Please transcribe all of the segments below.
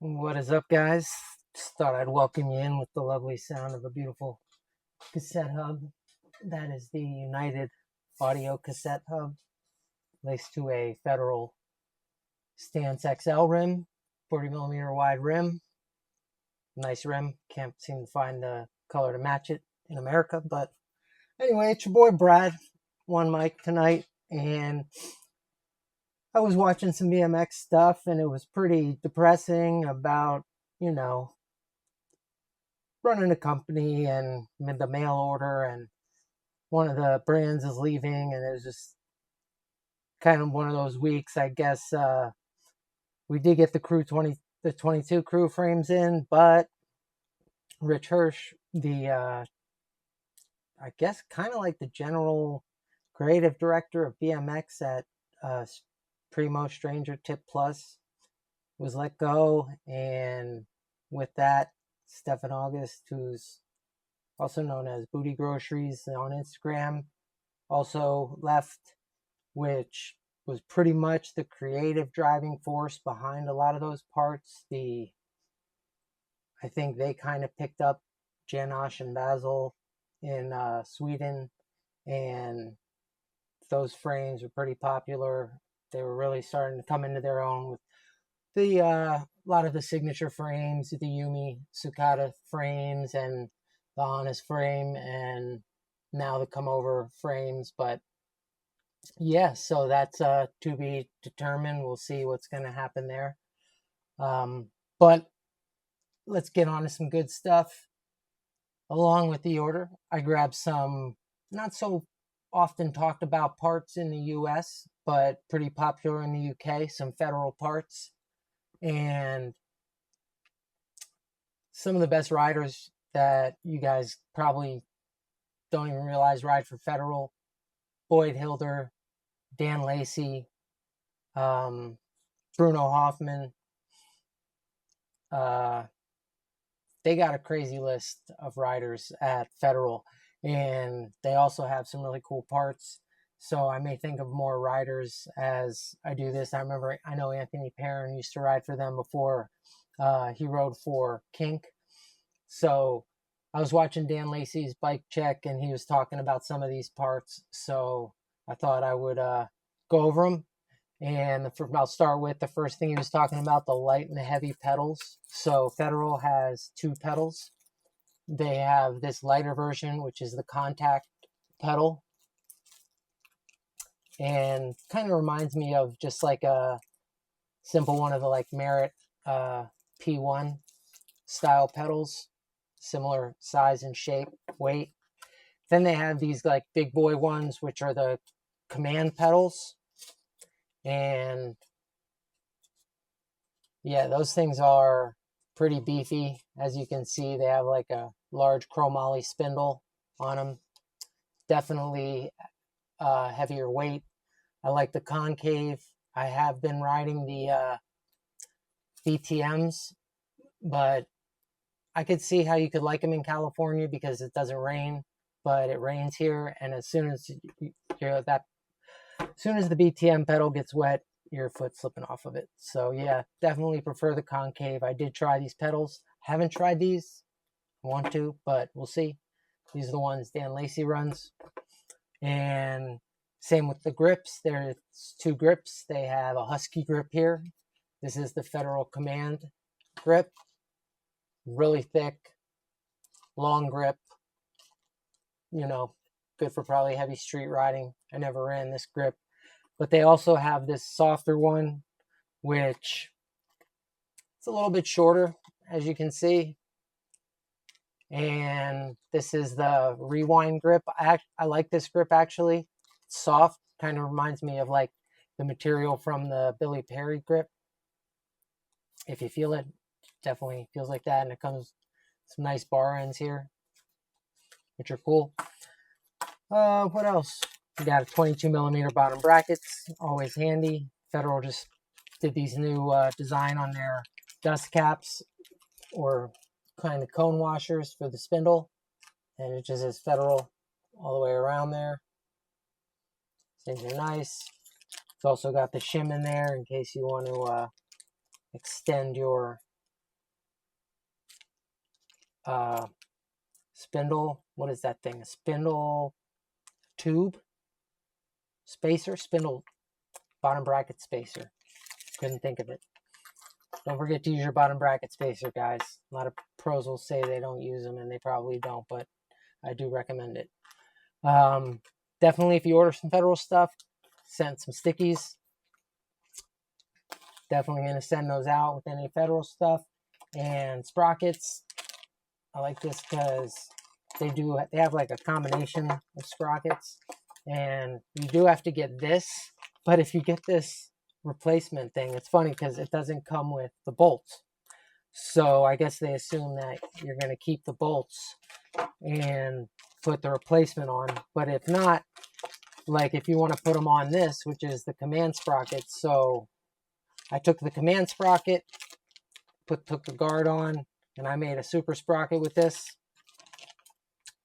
What is up, guys? Just thought I'd welcome you in with the lovely sound of a beautiful cassette hub. That is the United Audio Cassette Hub, laced to a Federal Stance XL rim, 40 millimeter wide rim. Nice rim. Can't seem to find the color to match it in America, but anyway, it's your boy Brad, one mic tonight, and I was watching some BMX stuff, and it was pretty depressing about, running a company and the mail order, and one of the brands is leaving, and it was just kind of one of those weeks. I guess we did get the 22 crew frames in, but Rich Hirsch, the I guess kind of like the general creative director of BMX at Primo Stranger Tip Plus, was let go, and with that, Stefan August, who's also known as Booty Groceries on Instagram, also left, which was pretty much the creative driving force behind a lot of those parts. I think they kind of picked up Janosch and Basil in Sweden, and those frames were pretty popular. They were really starting to come into their own with the a lot of the signature frames, the Yumi Sukata frames, and the Honest frame, and now the come over frames. But yeah, so that's to be determined. We'll see what's going to happen there. But let's get on to some good stuff. Along with the order, I grabbed some not so often talked about parts in the US, but pretty popular in the UK, some Federal parts, and some of the best riders that you guys probably don't even realize ride for Federal: Boyd Hilder, Dan Lacey, Bruno Hoffman. They got a crazy list of riders at Federal, and they also have some really cool parts. So I may think of more riders as I do this. I know Anthony Perrin used to ride for them before he rode for Kink. So I was watching Dan Lacey's bike check, and he was talking about some of these parts. So I thought I would go over them. And I'll start with the first thing he was talking about, the light and the heavy pedals. So Federal has two pedals. They have this lighter version, which is the contact pedal, and kind of reminds me of just like a simple one of the like Merit P1 style pedals, similar size and shape, weight. Then they have these like big boy ones, which are the command pedals. And yeah, those things are pretty beefy. As you can see, they have like a large chromoly spindle on them. Definitely heavier weight. I like the concave. I have been riding the BTMs, but I could see how you could like them in California because it doesn't rain, but it rains here, and as soon as the BTM pedal gets wet, your foot's slipping off of it. So yeah, definitely prefer the concave. I did try these pedals. Haven't tried these. I want to, but we'll see. These are the ones Dan Lacey runs. And same with the grips. There's two grips. They have a Husky grip here. This is the Federal Command grip. Really thick, long grip. Good for probably heavy street riding. I never ran this grip. But they also have this softer one, which it's a little bit shorter, as you can see. And this is the Rewind grip. I like this grip, actually. It's soft. Kind of reminds me of like the material from the Billy Perry grip. If you feel it, definitely feels like that. And it comes some nice bar ends here, which are cool. What else? We got a 22 millimeter bottom brackets, always handy. Federal just did these new design on their dust caps, or kind of cone washers for the spindle, and it just says Federal all the way around there. Things are nice. It's also got the shim in there in case you want to extend your spindle. What is that thing? A spindle tube spacer, spindle bottom bracket spacer. Couldn't think of it. Don't forget to use your bottom bracket spacer, guys. A lot of pros will say they don't use them, and they probably don't, but I do recommend it. Definitely, if you order some Federal stuff, send some stickies. Definitely going to send those out with any Federal stuff. And Sprockets. I like this because they have like a combination of Sprockets. And you do have to get this. But if you get this replacement thing, it's funny because it doesn't come with the bolts. So I guess they assume that you're going to keep the bolts and put the replacement on. But if not, like if you want to put them on this, which is the command sprocket. So I took the command sprocket, took the guard on, and I made a super sprocket with this.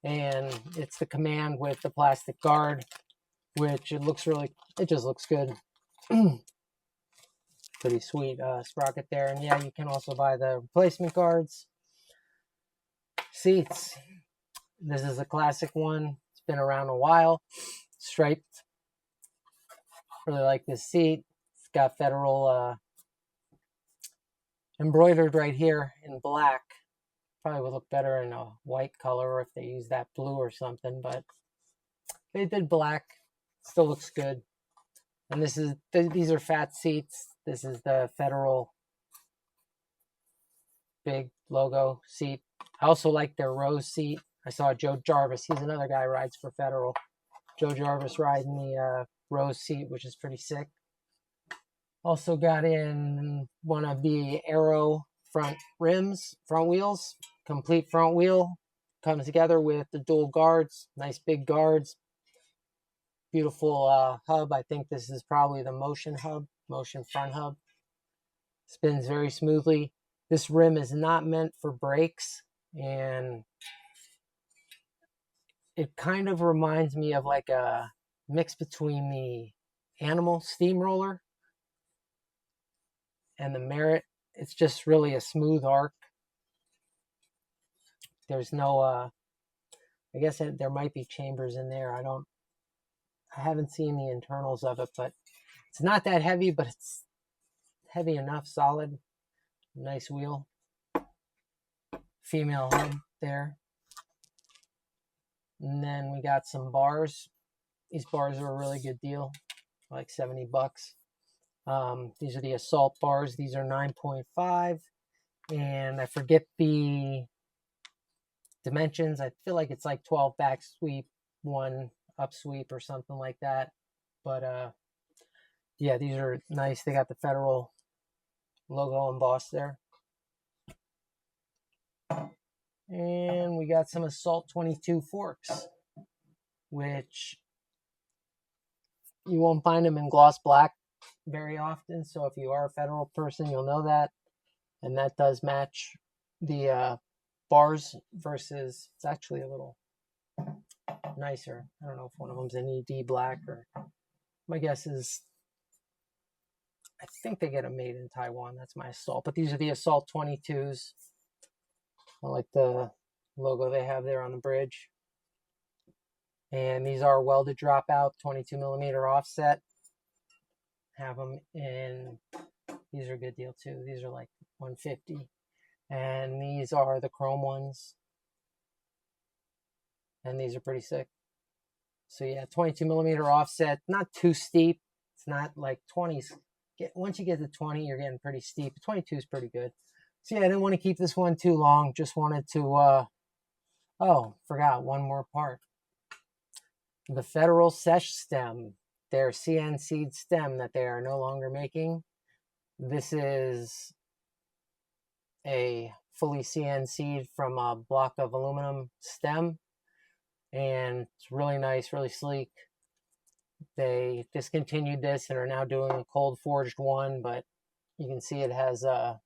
And it's the command with the plastic guard, which it just looks good. Pretty sweet sprocket there. And yeah, you can also buy the replacement guards. Seats. This is a classic one. It's been around a while. Striped. Really like this seat. It's got Federal embroidered right here in black. Probably would look better in a white color or if they use that blue or something, but they did black. Still looks good. And these are fat seats. This is the Federal big logo seat. I also like their rose seat. I saw Joe Jarvis. He's another guy who rides for Federal. Joe Jarvis riding the rose seat, which is pretty sick. Also got in one of the Aero front wheels. Complete front wheel. Comes together with the dual guards. Nice big guards. Beautiful hub. I think this is probably the motion front hub. Spins very smoothly. This rim is not meant for brakes, and it kind of reminds me of like a mix between the Animal steamroller and the Merit. It's just really a smooth arc. There's no I guess there might be chambers in there. I haven't seen the internals of it, but it's not that heavy, but it's heavy enough, solid. Nice wheel. Female hub there. And then we got some bars. These bars are a really good deal, like $70. These are the Assault bars. These are 9.5, and I forget the dimensions. I feel like it's like 12 back sweep, 1 up sweep or something like that. But yeah, these are nice. They got the Federal logo embossed there. And we got some Assault 22 forks, which you won't find them in gloss black very often. So if you are a Federal person, you'll know that. And that does match the bars versus, it's actually a little nicer. I don't know if one of them's an ED black, or my guess is, I think they get them made in Taiwan. That's my Assault. But these are the Assault 22s. I like the logo they have there on the bridge. And these are welded dropout, 22 millimeter offset. Have them in, these are a good deal too. These are like $150. And these are the chrome ones. And these are pretty sick. So yeah, 22 millimeter offset, not too steep. It's not like 20s. Once you get to 20, you're getting pretty steep. 22 is pretty good. So yeah, I didn't want to keep this one too long. Just wanted to, forgot one more part. The Federal Sesh stem, their CNC stem that they are no longer making. This is a fully CNC'd from a block of aluminum stem. And it's really nice, really sleek. They discontinued this and are now doing a cold forged one, but you can see it has a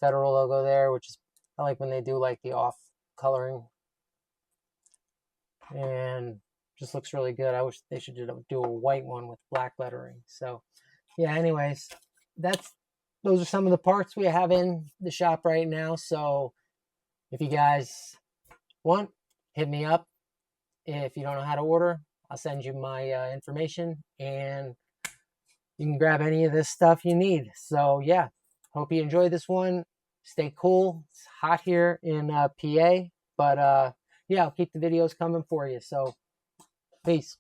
Federal logo there, which is, I like when they do like the off coloring, and just looks really good. I wish they should do a white one with black lettering. So yeah, anyways, those are some of the parts we have in the shop right now. So If you guys want, hit me up. If you don't know how to order, I'll send you my information, and you can grab any of this stuff you need. So yeah, hope you enjoyed this one. Stay cool. It's hot here in PA, but yeah, I'll keep the videos coming for you. So peace.